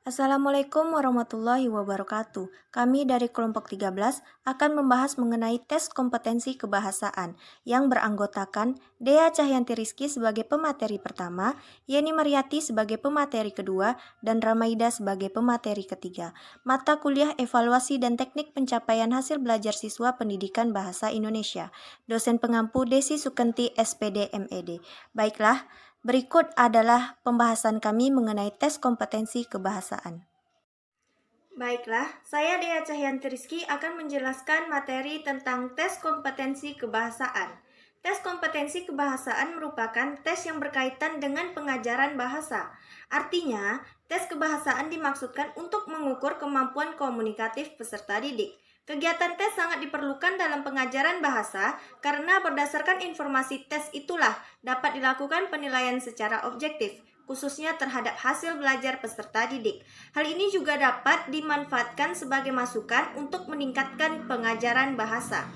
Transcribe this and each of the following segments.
Assalamualaikum warahmatullahi wabarakatuh. Kami dari kelompok 13 akan membahas mengenai tes kompetensi kebahasaan yang beranggotakan Dea Cahyanti Rizky sebagai pemateri pertama, Yeni Mariati sebagai pemateri kedua, dan Ramaida sebagai pemateri ketiga. Mata kuliah evaluasi dan teknik pencapaian hasil belajar siswa pendidikan bahasa Indonesia. Dosen pengampu Desi Sukenti SPD MED. Baiklah, berikut adalah pembahasan kami mengenai tes kompetensi kebahasaan. Baiklah, saya Dea Cahyanti Rizky akan menjelaskan materi tentang tes kompetensi kebahasaan. Tes kompetensi kebahasaan merupakan tes yang berkaitan dengan pengajaran bahasa. Artinya, tes kebahasaan dimaksudkan untuk mengukur kemampuan komunikatif peserta didik. Kegiatan tes sangat diperlukan dalam pengajaran bahasa karena berdasarkan informasi tes itulah dapat dilakukan penilaian secara objektif, khususnya terhadap hasil belajar peserta didik. Hal ini juga dapat dimanfaatkan sebagai masukan untuk meningkatkan pengajaran bahasa.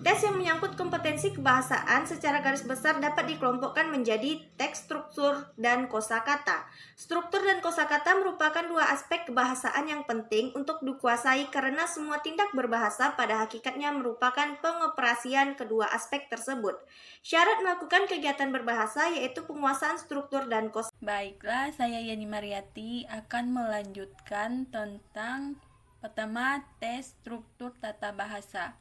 Tes yang menyangkut kompetensi kebahasaan secara garis besar dapat dikelompokkan menjadi teks struktur dan kosakata. Struktur dan kosakata merupakan dua aspek kebahasaan yang penting untuk dikuasai karena semua tindak berbahasa pada hakikatnya merupakan pengoperasian kedua aspek tersebut. Syarat melakukan kegiatan berbahasa yaitu penguasaan struktur dan kosakata. Baiklah, saya Yeni Mariati akan melanjutkan tentang pertama tes struktur tata bahasa.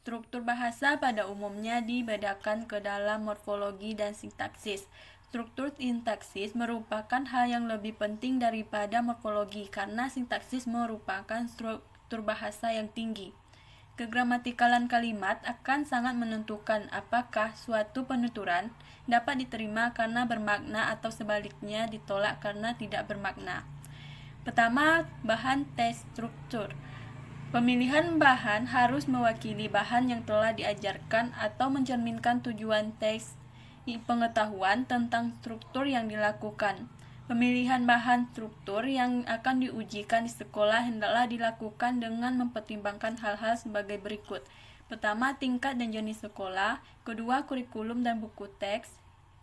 Struktur bahasa pada umumnya dibedakan ke dalam morfologi dan sintaksis. Struktur sintaksis merupakan hal yang lebih penting daripada morfologi karena sintaksis merupakan struktur bahasa yang tinggi. Kegramatikalan kalimat akan sangat menentukan apakah suatu penuturan dapat diterima karena bermakna atau sebaliknya ditolak karena tidak bermakna. Pertama, bahan tes struktur. Pemilihan bahan harus mewakili bahan yang telah diajarkan atau mencerminkan tujuan tes pengetahuan tentang struktur yang dilakukan. Pemilihan bahan struktur yang akan diujikan di sekolah hendaklah dilakukan dengan mempertimbangkan hal-hal sebagai berikut. Pertama, tingkat dan jenis sekolah. Kedua, kurikulum dan buku teks.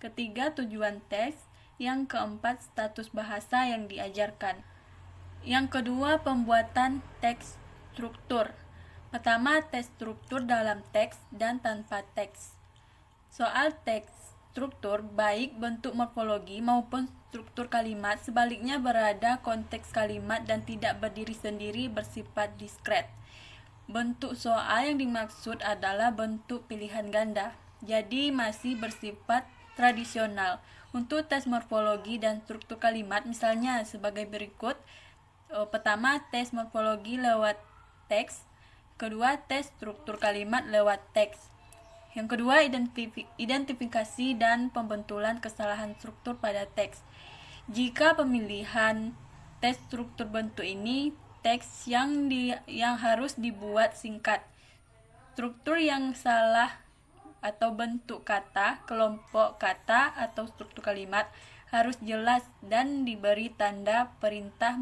Ketiga, tujuan tes. Yang keempat, status bahasa yang diajarkan. Yang kedua, pembuatan teks struktur. Pertama, tes struktur dalam teks dan tanpa teks. Soal teks struktur, baik bentuk morfologi maupun struktur kalimat, sebaliknya berada konteks kalimat dan tidak berdiri sendiri bersifat diskret. Bentuk soal yang dimaksud adalah bentuk pilihan ganda, jadi masih bersifat tradisional. Untuk tes morfologi dan struktur kalimat, misalnya sebagai berikut. Pertama, tes morfologi lewat teks. Kedua, tes struktur kalimat lewat teks. Yang kedua, identifikasi dan pembentulan kesalahan struktur pada teks. Jika pemilihan tes struktur bentuk ini, teks yang harus dibuat singkat. Struktur yang salah atau bentuk kata, kelompok kata atau struktur kalimat harus jelas dan diberi tanda perintah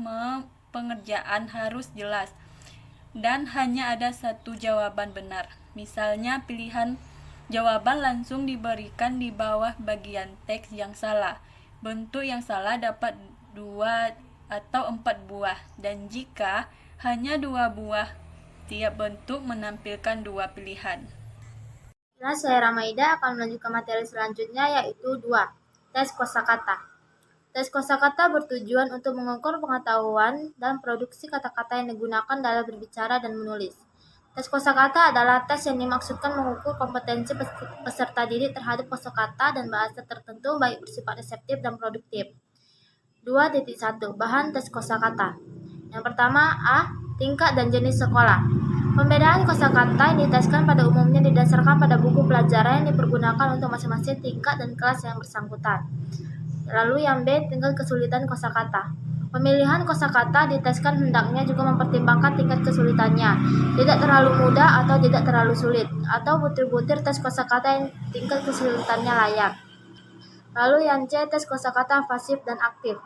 pengerjaan harus jelas. Dan hanya ada satu jawaban benar. Misalnya pilihan jawaban langsung diberikan di bawah bagian teks yang salah. Bentuk yang salah dapat 2 atau 4 buah, dan jika hanya 2 buah, tiap bentuk menampilkan 2 pilihan. Nah, saya Ramaida akan melanjutkan materi selanjutnya yaitu 2. Tes kosakata. Tes kosakata bertujuan untuk mengukur pengetahuan dan produksi kata-kata yang digunakan dalam berbicara dan menulis. Tes kosakata adalah tes yang dimaksudkan mengukur kompetensi peserta didik terhadap kosakata dan bahasa tertentu baik bersifat reseptif dan produktif. 2.1 Bahan tes kosakata. Yang pertama, A. Tingkat dan jenis sekolah. Pembedaan kosakata yang diteskan pada umumnya didasarkan pada buku pelajaran yang dipergunakan untuk masing-masing tingkat dan kelas yang bersangkutan. Lalu yang B, tingkat kesulitan kosakata. Pemilihan kosakata diteskan hendaknya juga mempertimbangkan tingkat kesulitannya, tidak terlalu mudah atau tidak terlalu sulit, atau butir-butir tes kosakata yang tingkat kesulitannya layak. Lalu yang C, tes kosakata pasif dan aktif.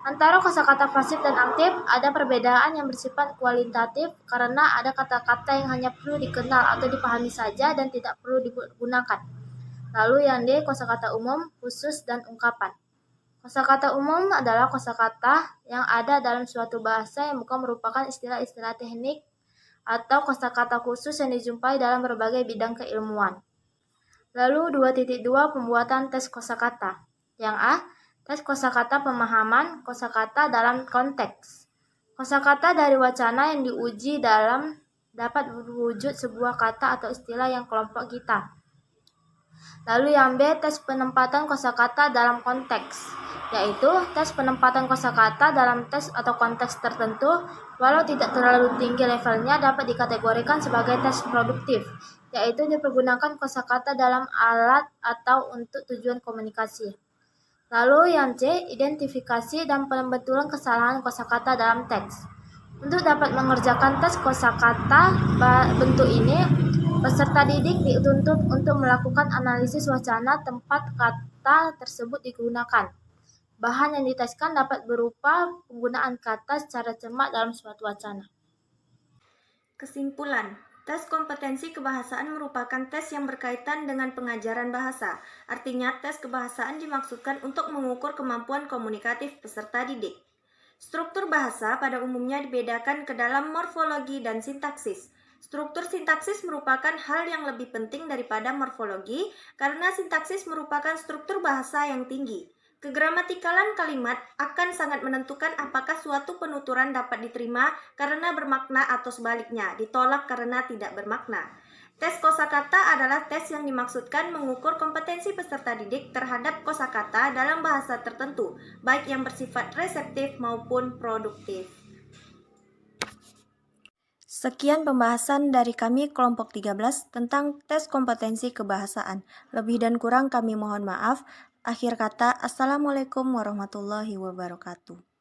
Antara kosakata pasif dan aktif ada perbedaan yang bersifat kualitatif karena ada kata-kata yang hanya perlu dikenal atau dipahami saja dan tidak perlu digunakan. Lalu yang D, kosakata umum, khusus, dan ungkapan. Kosakata umum adalah kosakata yang ada dalam suatu bahasa yang bukan merupakan istilah-istilah teknik atau kosakata khusus yang dijumpai dalam berbagai bidang keilmuan. Lalu 2.2 pembuatan tes kosakata. Yang A, tes kosakata pemahaman kosakata dalam konteks. Kosakata dari wacana yang diuji dalam dapat berwujud sebuah kata atau istilah yang kelompok kita. Lalu yang B, tes penempatan kosakata dalam konteks, yaitu tes penempatan kosakata dalam tes atau konteks tertentu, walau tidak terlalu tinggi levelnya dapat dikategorikan sebagai tes produktif, yaitu dipergunakan kosakata dalam alat atau untuk tujuan komunikasi. Lalu yang C, identifikasi dan pembetulan kesalahan kosakata dalam teks. Untuk dapat mengerjakan tes kosakata bentuk ini, peserta didik dituntut untuk melakukan analisis wacana tempat kata tersebut digunakan. Bahan yang diteskan dapat berupa penggunaan kata secara cermat dalam suatu wacana. Kesimpulan, tes kompetensi kebahasaan merupakan tes yang berkaitan dengan pengajaran bahasa. Artinya, tes kebahasaan dimaksudkan untuk mengukur kemampuan komunikatif peserta didik. Struktur bahasa pada umumnya dibedakan ke dalam morfologi dan sintaksis. Struktur sintaksis merupakan hal yang lebih penting daripada morfologi karena sintaksis merupakan struktur bahasa yang tinggi. Kegramatikalan kalimat akan sangat menentukan apakah suatu penuturan dapat diterima karena bermakna atau sebaliknya, ditolak karena tidak bermakna. Tes kosakata adalah tes yang dimaksudkan mengukur kompetensi peserta didik terhadap kosakata dalam bahasa tertentu, baik yang bersifat reseptif maupun produktif. Sekian pembahasan dari kami kelompok 13 tentang tes kompetensi kebahasaan. Lebih dan kurang kami mohon maaf. Akhir kata, Assalamualaikum warahmatullahi wabarakatuh.